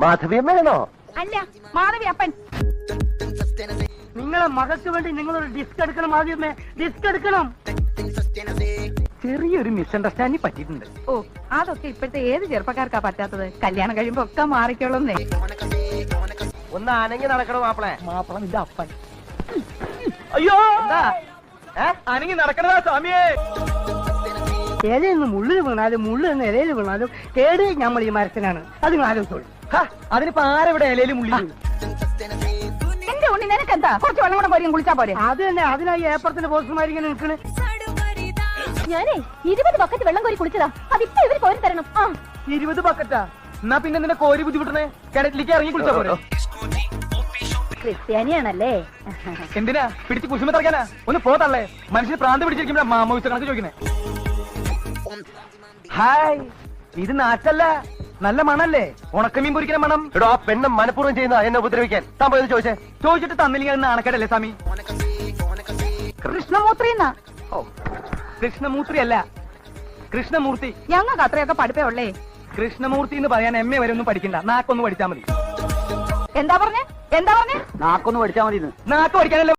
മാധവിയമ്മയാണോ? അല്ല, മാധവി അപ്പൻ. നിങ്ങളെ മകൾക്ക് വേണ്ടി നിങ്ങളൊരു ഡിസ്ക് എടുക്കണം. മാധവിയമ്മേ, ഡിസ്ക് എടുക്കണം. ചെറിയൊരു മിസ്അണ്ടർസ്റ്റാൻഡിങ് പറ്റിയിട്ടുണ്ട്. ഓ, അതൊക്കെ ഇപ്പോഴത്തെ ഏത് ചെറുപ്പക്കാർക്കാ പറ്റാത്തത്? കല്യാണം കഴിയുമ്പോ ഒക്കെ മാറിക്കോളുന്നേ. ഒന്ന് അനങ്ങി നടക്കണോ മാപ്പിളെ? മാപ്പിള നിന്റെ അപ്പൻ. അയ്യോ, അനങ്ങി നടക്കണതാ സ്വാമിയെ. ഇലയിൽ നിന്ന് മുള്ളിൽ വീണാലും മുള്ളിൽ നിന്ന് ഇലയിൽ വീണാലും കേട് നമ്മൾ ഈ മരത്തിനാണ്. അത് നിങ്ങൾ ആലോചിച്ചോളൂ. അതിനിപ്പോ ആരെവിടെ ഇലയിൽ മുള്ളി? എന്റെ ഉണ്ണി നിനക്കെന്താ? കുറച്ച് വെള്ളം കൂടെ പോരും, കുളിച്ചാ പോരെ? അത് തന്നെ, അതിനായി ഏപ്പറത്തിന്റെ പോസ്റ്റർമാരിങ്ങനെ നിൽക്കണ്. ഞാനേ 20 ബക്കറ്റ് വെള്ളം കോരി കുളിച്ചതാ. അതിപ്പോ ഇവര് കോരി തരണം. 20 ബക്കറ്റാ? എന്നാ പിന്നെ നിന്നെ കോരി ബുദ്ധിമുട്ടണേ, കിണറ്റിലേക്ക് ഇറങ്ങി കുളിച്ചാ പോരോ? ക്രിസ്ത്യാനിയാണല്ലേ? എന്തിനാ പിടിച്ച് കുശുമ തറക്കാനാ? ഒന്ന് പോതല്ലേ, മനുഷ്യന് പ്രാന്ത് പിടിച്ചിരിക്കുമ്പോഴാ മാമോയിച്ച കണക്ക് ചോദിക്കണേ. ഹായ്, ഇത് നാറ്റല്ല, നല്ല മണല്ലേ? ഉണക്കമീൻ പൊരിക്കുന്ന മണം. എടോ, ആ പെണ്ണ് മനഃപൂർവ്വം ചെയ്യുന്ന എന്നെ ഉപദ്രവിക്കാൻ. താൻ പോയത് ചോദിച്ചിട്ട് തന്നില്ലെങ്കിൽ നാണക്കേടല്ലേ സ്വാമി? കൃഷ്ണമൂർത്തി. കൃഷ്ണമൂർത്തി അല്ല, കൃഷ്ണമൂർത്തി. ഞങ്ങൾക്ക് അത്രയൊക്കെ പഠിപ്പേ ഉള്ളേ. കൃഷ്ണമൂർത്തി എന്ന് പറയാൻ എം എ വരെ ഒന്നും പഠിക്കണ്ട, നാക്കൊന്ന് പഠിച്ചാൽ മതി. എന്താ പറഞ്ഞേ? നാക്കൊന്ന് പഠിച്ചാൽ മതി. നാക്ക് പഠിക്കാനല്ലേ